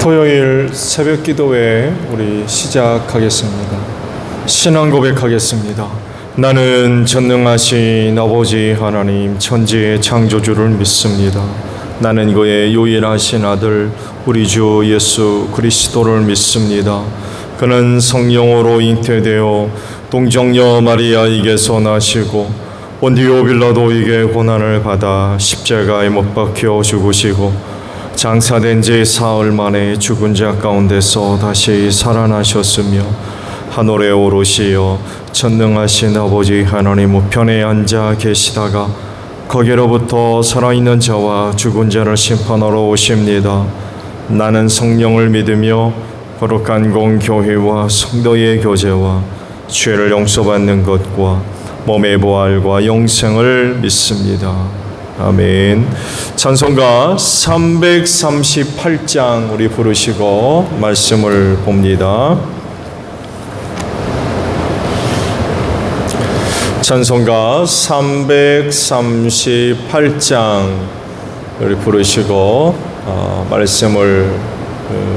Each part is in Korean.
토요일 새벽 기도회 우리 시작하겠습니다. 신앙 고백하겠습니다. 나는 전능하신 아버지 하나님 천지의 창조주를 믿습니다. 나는 그의 유일하신 아들 우리 주 예수 그리스도를 믿습니다. 그는 성령으로 잉태되어 동정녀 마리아에게서 나시고 본디오 빌라도에게 고난을 받아 십자가에 못 박혀 죽으시고 장사된 지 사흘 만에 죽은 자 가운데서 다시 살아나셨으며 하늘에 오르시어 전능하신 아버지 하나님 우편에 앉아 계시다가 거기로부터 살아있는 자와 죽은 자를 심판하러 오십니다. 나는 성령을 믿으며 거룩한 공교회와 성도의 교제와 죄를 용서받는 것과 몸의 부활과 영생을 믿습니다. 아멘. 찬송가 338장 우리 부르시고 말씀을 봅니다. 찬송가 338장 우리 부르시고 말씀을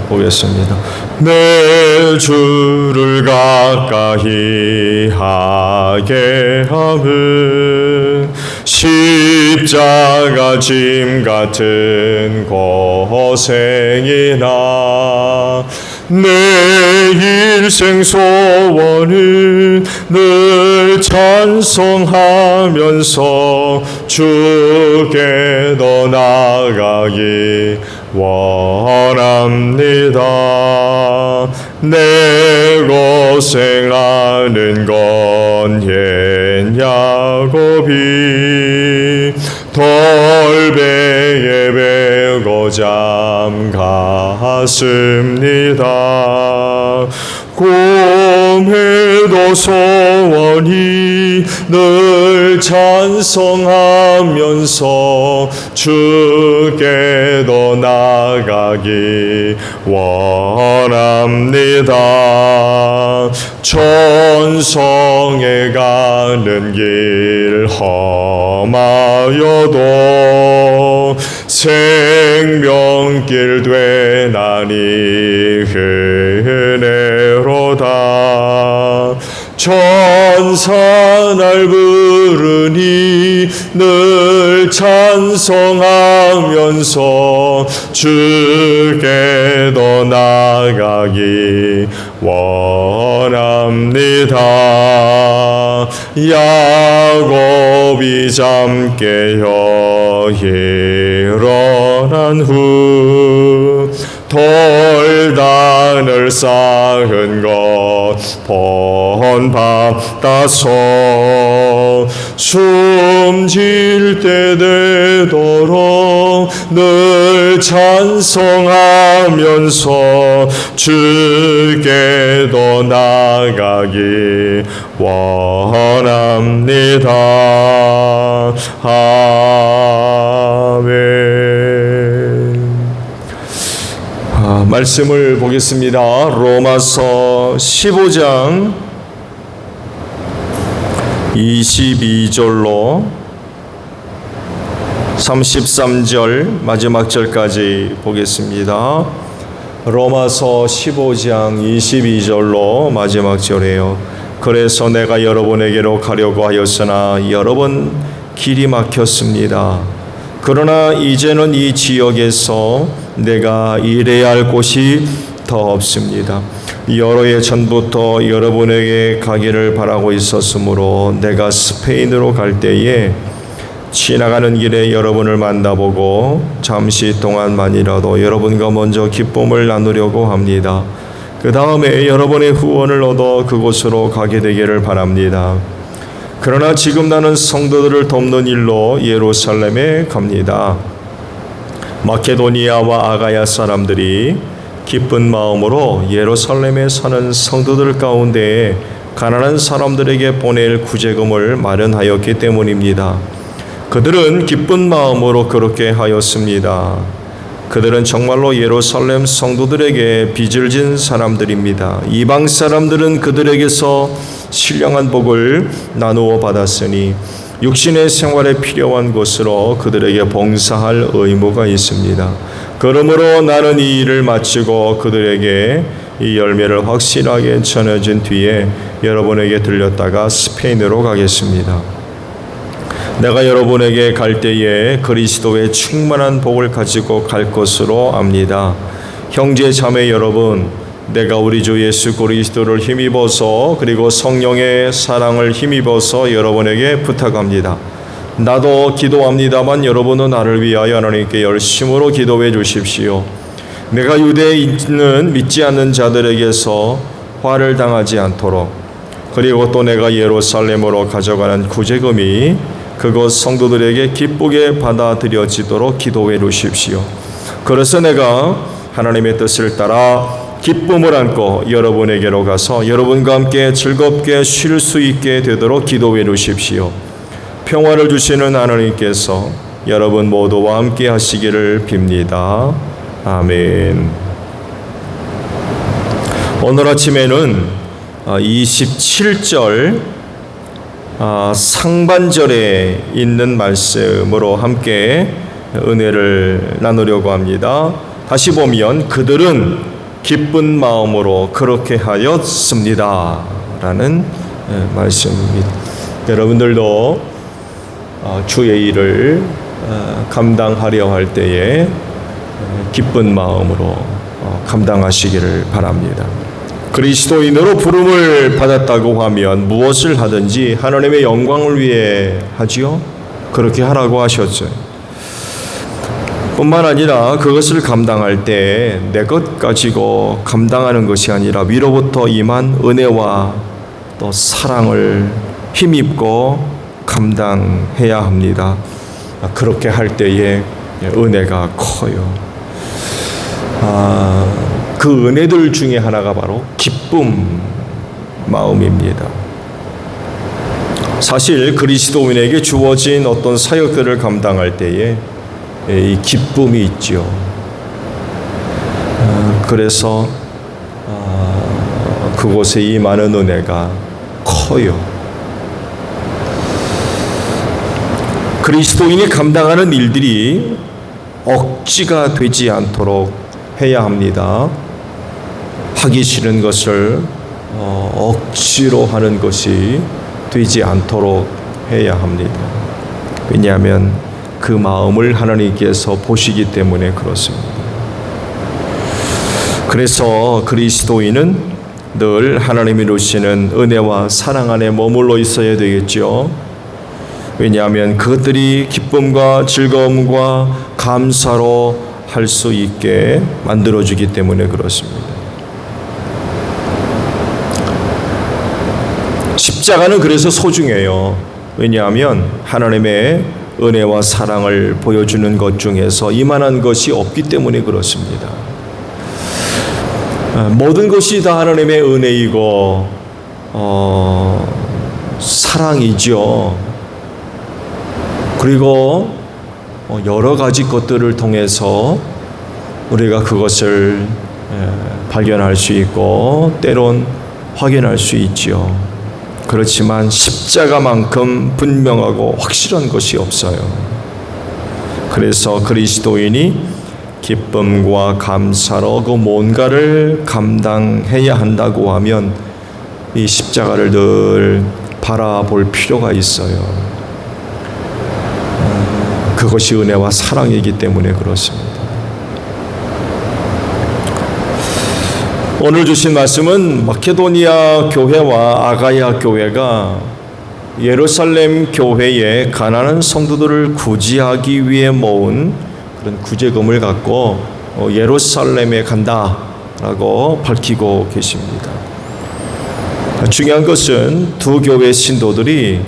보겠습니다. 내 주를 가까이 하게 함은 십자가 짐 같은 고생이나 내 일생 소원을 늘 찬송하면서 주께 더 나아가기 원합니다. 내 고생하는 건 옛 야곱이 돌배에 베고 잠갔습니다. 꿈에도 소원이 늘 찬송하면서 주께도 나가기 원합니다. 천성에 가는 길 험하여도 생명길 되나니 은혜로다. 천사 날 부르니 늘 찬송하면서 주께도 나가기 원합니다. 야곱이 잠 깨어 일어난 후 돌단을 쌓은 것 본받아서 숨질 때 되도록 늘 찬송하면서 주께도 나가기 원합니다. 아멘. 말씀을 보겠습니다. 로마서 15장 22절로 33절 마지막 절까지 보겠습니다. 로마서 15장 22절로 마지막 절이에요. 그래서 내가 여러분에게로 가려고 하였으나 여러 번 길이 막혔습니다. 그러나 이제는 이 지역에서 내가 일해야 할 곳이 더 없습니다. 여러 해 전부터 여러분에게 가기를 바라고 있었으므로 내가 스페인으로 갈 때에 지나가는 길에 여러분을 만나보고 잠시 동안만이라도 여러분과 먼저 기쁨을 나누려고 합니다. 그 다음에 여러분의 후원을 얻어 그곳으로 가게 되기를 바랍니다. 그러나 지금 나는 성도들을 돕는 일로 예루살렘에 갑니다. 마케도니아와 아가야 사람들이 기쁜 마음으로 예루살렘에 사는 성도들 가운데 가난한 사람들에게 보낼 구제금을 마련하였기 때문입니다. 그들은 기쁜 마음으로 그렇게 하였습니다. 그들은 정말로 예루살렘 성도들에게 빚을 진 사람들입니다. 이방 사람들은 그들에게서 신령한 복을 나누어 받았으니 육신의 생활에 필요한 것으로 그들에게 봉사할 의무가 있습니다. 그러므로 나는 이 일을 마치고 그들에게 이 열매를 확실하게 전해준 뒤에 여러분에게 들렸다가 스페인으로 가겠습니다. 내가 여러분에게 갈 때에 그리스도의 충만한 복을 가지고 갈 것으로 압니다. 형제 자매 여러분, 내가 우리 주 예수 그리스도를 힘입어서 그리고 성령의 사랑을 힘입어서 여러분에게 부탁합니다. 나도 기도합니다만 여러분은 나를 위하여 하나님께 열심으로 기도해 주십시오. 내가 유대에 있는 믿지 않는 자들에게서 화를 당하지 않도록, 그리고 또 내가 예루살렘으로 가져가는 구제금이 그곳 성도들에게 기쁘게 받아들여지도록 기도해 주십시오. 그래서 내가 하나님의 뜻을 따라 기쁨을 안고 여러분에게로 가서 여러분과 함께 즐겁게 쉴 수 있게 되도록 기도해 주십시오. 평화를 주시는 하나님께서 여러분 모두와 함께 하시기를 빕니다. 아멘. 오늘 아침에는 27절 상반절에 있는 말씀으로 함께 은혜를 나누려고 합니다. 다시 보면 그들은 기쁜 마음으로 그렇게 하였습니다 라는 말씀입니다. 여러분들도 주의 일을 감당하려 할 때에 기쁜 마음으로 감당하시기를 바랍니다. 그리스도인으로 부름을 받았다고 하면 무엇을 하든지 하나님의 영광을 위해 하지요. 그렇게 하라고 하셨죠. 뿐만 아니라 그것을 감당할 때 내 것 가지고 감당하는 것이 아니라 위로부터 임한 은혜와 또 사랑을 힘입고 감당해야 합니다. 그렇게 할 때에 은혜가 커요. 그 은혜들 중에 하나가 바로 기쁨 마음입니다. 사실 그리스도인에게 주어진 어떤 사역들을 감당할 때에 이 기쁨이 있죠. 그래서 그곳에 임하는 은혜가 커요. 그리스도인이 감당하는 일들이 억지가 되지 않도록 해야 합니다. 하기 싫은 것을 억지로 하는 것이 되지 않도록 해야 합니다. 왜냐하면 그 마음을 하나님께서 보시기 때문에 그렇습니다. 그래서 그리스도인은 늘 하나님이 주시는 은혜와 사랑 안에 머물러 있어야 되겠죠. 왜냐하면 그것들이 기쁨과 즐거움과 감사로 할 수 있게 만들어주기 때문에 그렇습니다. 십자가는 그래서 소중해요. 왜냐하면 하나님의 은혜와 사랑을 보여주는 것 중에서 이만한 것이 없기 때문에 그렇습니다. 모든 것이 다 하나님의 은혜이고 사랑이죠. 그리고 여러 가지 것들을 통해서 우리가 그것을 발견할 수 있고 때론 확인할 수 있죠. 그렇지만 십자가만큼 분명하고 확실한 것이 없어요. 그래서 그리스도인이 기쁨과 감사로 그 뭔가를 감당해야 한다고 하면 이 십자가를 늘 바라볼 필요가 있어요. 그것이 은혜와 사랑이기 때문에 그렇습니다. 오늘 주신 말씀은 마케도니아 교회와 아가야 교회가 예루살렘 교회의 가난한 성도들을 구제하기 위해 모은 그런 구제금을 갖고 예루살렘에 간다라고 밝히고 계십니다. 중요한 것은 두 교회 신도들이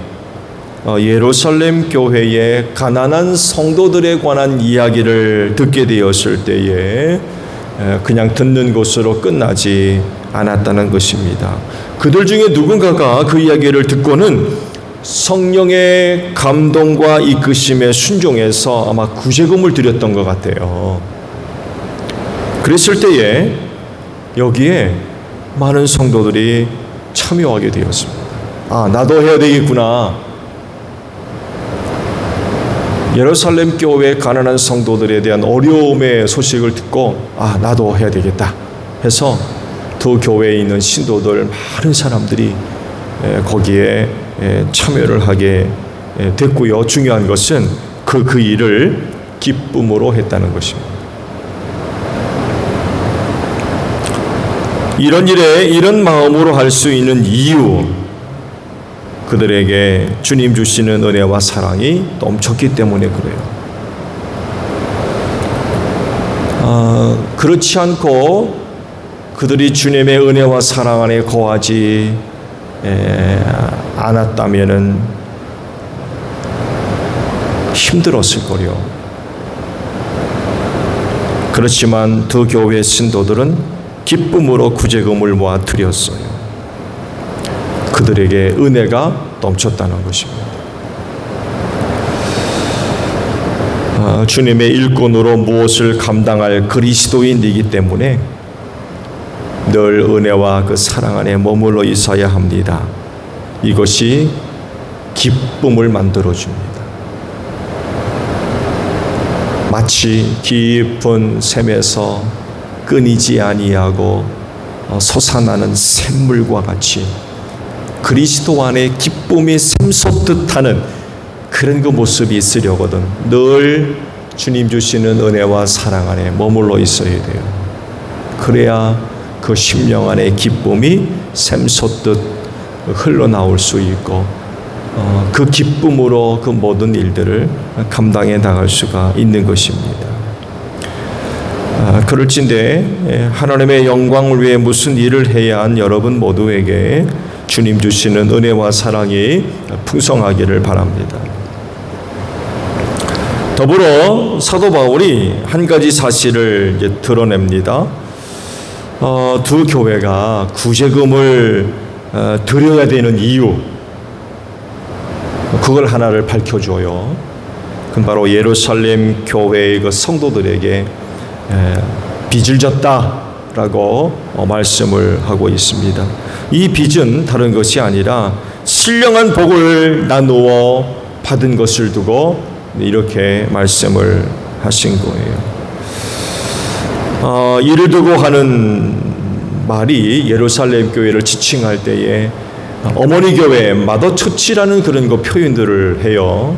예루살렘 교회의 가난한 성도들에 관한 이야기를 듣게 되었을 때에 그냥 듣는 것으로 끝나지 않았다는 것입니다. 그들 중에 누군가가 그 이야기를 듣고는 성령의 감동과 이끄심에 순종해서 아마 구제금을 드렸던 것 같아요. 그랬을 때에 여기에 많은 성도들이 참여하게 되었습니다. 나도 해야 되겠구나. 예루살렘 교회 가난한 성도들에 대한 어려움의 소식을 듣고 나도 해야 되겠다 해서 두 교회에 있는 신도들 많은 사람들이 거기에 참여를 하게 됐고요. 중요한 것은 그 일을 기쁨으로 했다는 것입니다. 이런 일에 이런 마음으로 할 수 있는 이유, 그들에게 주님 주시는 은혜와 사랑이 넘쳤기 때문에 그래요. 그렇지 않고 그들이 주님의 은혜와 사랑 안에 거하지 않았다면은 힘들었을 거요. 그렇지만 두 교회 신도들은 기쁨으로 구제금을 모아 드렸어요. 그들에게 은혜가 넘쳤다는 것입니다. 주님의 일꾼으로 무엇을 감당할 그리스도인이기 때문에 늘 은혜와 그 사랑 안에 머물러 있어야 합니다. 이것이 기쁨을 만들어줍니다. 마치 깊은 샘에서 끊이지 아니하고 솟아나는 샘물과 같이 그리스도 안에 기쁨이 샘솟듯 하는 그런 그 모습이 있으려거든 늘 주님 주시는 은혜와 사랑 안에 머물러 있어야 돼요. 그래야 그 심령 안에 기쁨이 샘솟듯 흘러나올 수 있고 그 기쁨으로 그 모든 일들을 감당해 나갈 수가 있는 것입니다. 그럴진데 하나님의 영광을 위해 무슨 일을 해야 한 여러분 모두에게 주님 주시는 은혜와 사랑이 풍성하기를 바랍니다. 더불어 사도 바울이 한 가지 사실을 이제 드러냅니다. 두 교회가 구제금을 드려야 되는 이유, 그걸 하나를 밝혀줘요. 그건 바로 예루살렘 교회의 그 성도들에게 빚을 졌다라고 말씀을 하고 있습니다. 이 빚은 다른 것이 아니라 신령한 복을 나누어 받은 것을 두고 이렇게 말씀을 하신 거예요. 이를 두고 하는 말이 예루살렘 교회를 지칭할 때에 어머니 교회, 마더처치라는 그런 거 표현들을 해요.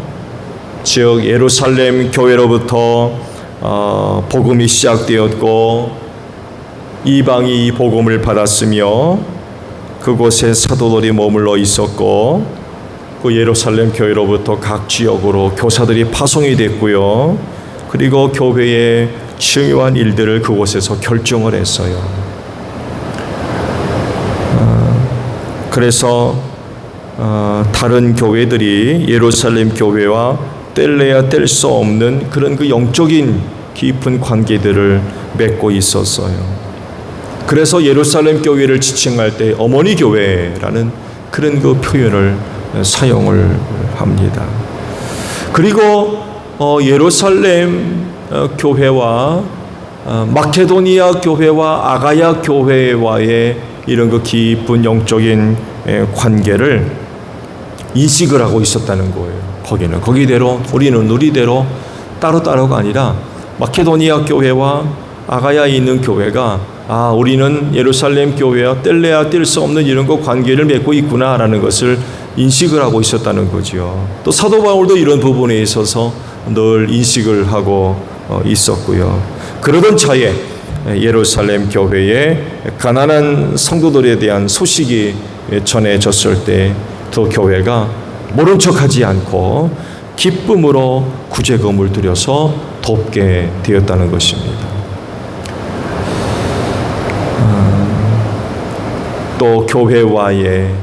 즉 예루살렘 교회로부터 복음이 시작되었고 이방이 이 복음을 받았으며 그곳에 사도들이 머물러 있었고 그 예루살렘 교회로부터 각 지역으로 교사들이 파송이 됐고요. 그리고 교회의 중요한 일들을 그곳에서 결정을 했어요. 그래서 다른 교회들이 예루살렘 교회와 뗄래야 뗄 수 없는 그런 그 영적인 깊은 관계들을 맺고 있었어요. 그래서 예루살렘 교회를 지칭할 때 어머니 교회라는 그런 그 표현을 사용을 합니다. 그리고 예루살렘 교회와 마케도니아 교회와 아가야 교회와의 이런 그 깊은 영적인 관계를 인식을 하고 있었다는 거예요. 거기는 거기대로, 우리는 우리대로 따로따로가 아니라 마케도니아 교회와 아가야에 있는 교회가 우리는 예루살렘 교회와 뗄래야 뗄 수 없는 이런 거 관계를 맺고 있구나라는 것을 인식을 하고 있었다는 거죠. 또 사도 바울도 이런 부분에 있어서 늘 인식을 하고 있었고요. 그러던 차에 예루살렘 교회에 가난한 성도들에 대한 소식이 전해졌을 때 두 교회가 모른 척하지 않고 기쁨으로 구제금을 들여서 돕게 되었다는 것입니다. 또 교회와의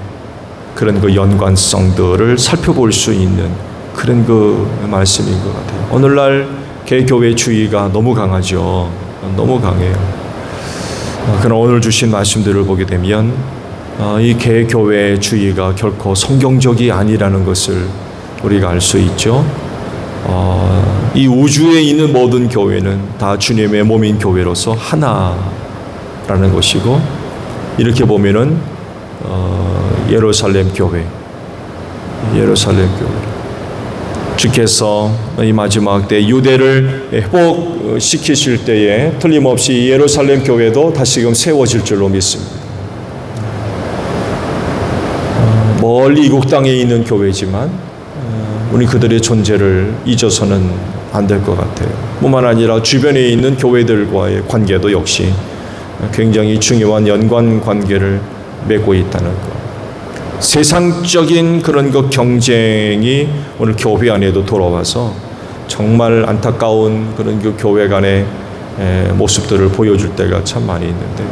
그런 그 연관성들을 살펴볼 수 있는 그런 그 말씀인 것 같아요. 오늘날 개교회주의가 너무 강하죠. 너무 강해요. 그러나 오늘 주신 말씀들을 보게 되면 이 개교회주의가 결코 성경적이 아니라는 것을 우리가 알 수 있죠. 이 우주에 있는 모든 교회는 다 주님의 몸인 교회로서 하나라는 것이고, 이렇게 보면은 예루살렘 교회 주께서 이 마지막 때 유대를 회복시키실 때에 틀림없이 예루살렘 교회도 다시금 세워질 줄로 믿습니다. 멀리 이국 땅에 있는 교회지만 우리 그들의 존재를 잊어서는 안 될 것 같아요. 뿐만 아니라 주변에 있는 교회들과의 관계도 역시 굉장히 중요한 연관 관계를 맺고 있다는 것. 세상적인 그런 그 경쟁이 오늘 교회 안에도 돌아와서 정말 안타까운 그런 그 교회 간의 모습들을 보여줄 때가 참 많이 있는데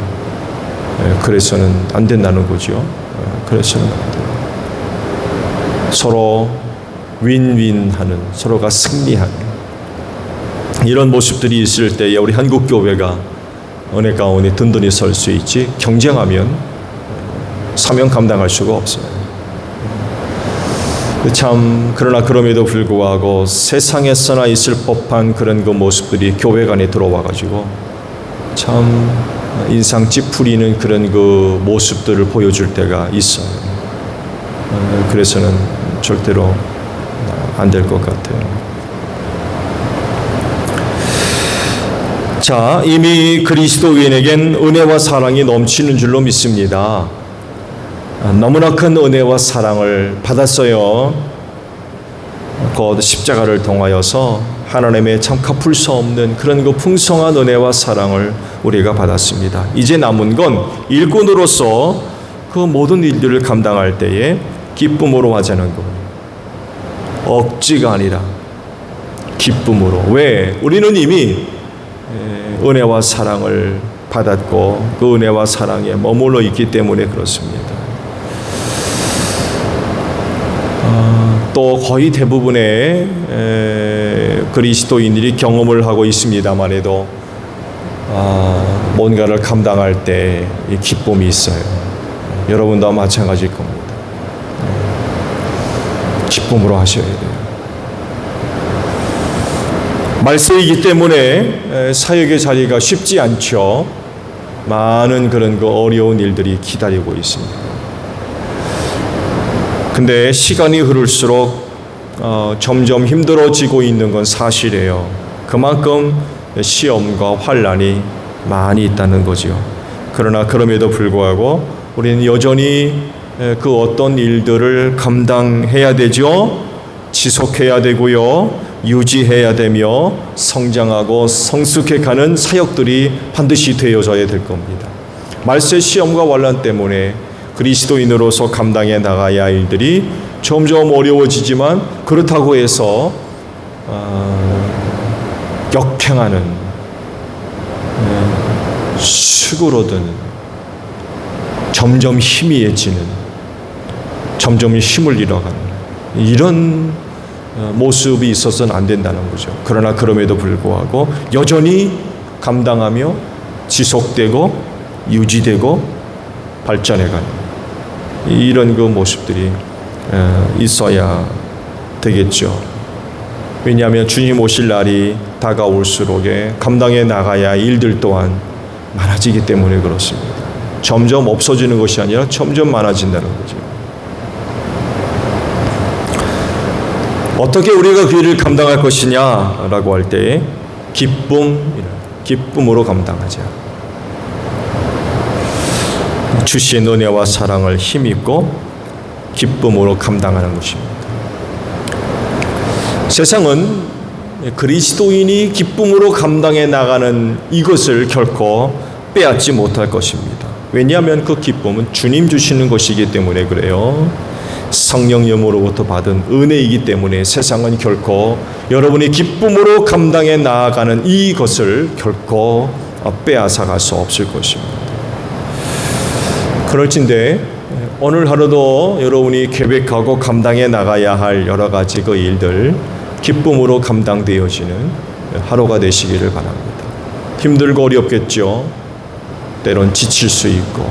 그래서는 안 된다는 거죠. 그래서는 안 돼요. 서로 윈윈하는, 서로가 승리하는 이런 모습들이 있을 때에 우리 한국 교회가 은혜 가운데 든든히 설 수 있지, 경쟁하면 사명 감당할 수가 없어요. 참 그러나 그럼에도 불구하고 세상에서나 있을 법한 그런 그 모습들이 교회 안에 들어와 가지고 참 인상 찌푸리는 그런 그 모습들을 보여줄 때가 있어요. 그래서는 절대로 안 될 것 같아요. 자, 이미 그리스도인에겐 은혜와 사랑이 넘치는 줄로 믿습니다. 너무나 큰 은혜와 사랑을 받았어요. 곧 십자가를 통하여서 하나님의 참 갚을 수 없는 그런 그 풍성한 은혜와 사랑을 우리가 받았습니다. 이제 남은 건 일꾼으로서 그 모든 일들을 감당할 때에 기쁨으로 하자는 것. 억지가 아니라 기쁨으로. 왜? 우리는 이미 은혜와 사랑을 받았고 그 은혜와 사랑에 머물러 있기 때문에 그렇습니다. 또 거의 대부분의 그리스도인들이 경험을 하고 있습니다만 해도 뭔가를 감당할 때 이 기쁨이 있어요. 여러분도 마찬가지일 겁니다. 기쁨으로 하셔야 돼요. 말세이기 때문에 사역의 자리가 쉽지 않죠. 많은 그런 그 어려운 일들이 기다리고 있습니다. 근데 시간이 흐를수록 점점 힘들어지고 있는 건 사실이에요. 그만큼 시험과 환난이 많이 있다는 거죠. 그러나 그럼에도 불구하고 우리는 여전히 그 어떤 일들을 감당해야 되죠. 지속해야 되고요. 유지해야 되며 성장하고 성숙해가는 사역들이 반드시 되어져야 될 겁니다. 말세 시험과 환난 때문에 그리스도인으로서 감당해 나가야 할 일들이 점점 어려워지지만 그렇다고 해서 역행하는, 수그러드는, 점점 희미해지는, 점점 힘을 잃어가는 이런 모습이 있어서는 안 된다는 거죠. 그러나 그럼에도 불구하고 여전히 감당하며 지속되고 유지되고 발전해가는 이런 그 모습들이 있어야 되겠죠. 왜냐하면 주님 오실 날이 다가올수록 감당해 나가야 할 일들 또한 많아지기 때문에 그렇습니다. 점점 없어지는 것이 아니라 점점 많아진다는 거죠. 어떻게 우리가 그 일을 감당할 것이냐라고 할 때 기쁨으로 감당하자. 주신 은혜와 사랑을 힘입고 기쁨으로 감당하는 것입니다. 세상은 그리스도인이 기쁨으로 감당해 나가는 이것을 결코 빼앗지 못할 것입니다. 왜냐하면 그 기쁨은 주님 주시는 것이기 때문에 그래요. 성령님으로부터 받은 은혜이기 때문에 세상은 결코 여러분이 기쁨으로 감당해 나아가는 이것을 결코 빼앗아갈 수 없을 것입니다. 그럴진데 오늘 하루도 여러분이 계획하고 감당해 나가야 할 여러 가지 그 일들 기쁨으로 감당되어지는 하루가 되시기를 바랍니다. 힘들고 어렵겠죠. 때론 지칠 수 있고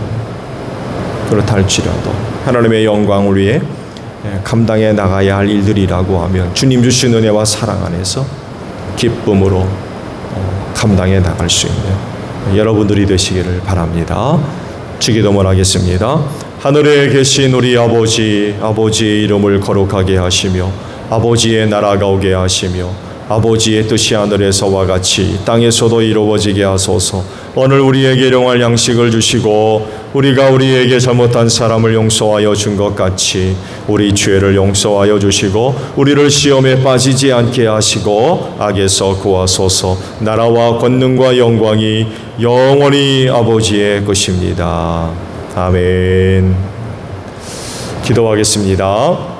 그렇다 할지라도 하나님의 영광을 위해 감당해 나가야 할 일들이라고 하면 주님 주신 은혜와 사랑 안에서 기쁨으로 감당해 나갈 수 있는 여러분들이 되시기를 바랍니다. 주기도문 하겠습니다. 하늘에 계신 우리 아버지의 이름을 거룩하게 하시며 아버지의 나라가 오게 하시며 아버지의 뜻이 하늘에서와 같이 땅에서도 이루어지게 하소서. 오늘 우리에게 일용할 양식을 주시고 우리가 우리에게 잘못한 사람을 용서하여 준 것 같이 우리 죄를 용서하여 주시고 우리를 시험에 빠지지 않게 하시고 악에서 구하소서. 나라와 권능과 영광이 영원히 아버지의 것입니다. 아멘. 기도하겠습니다.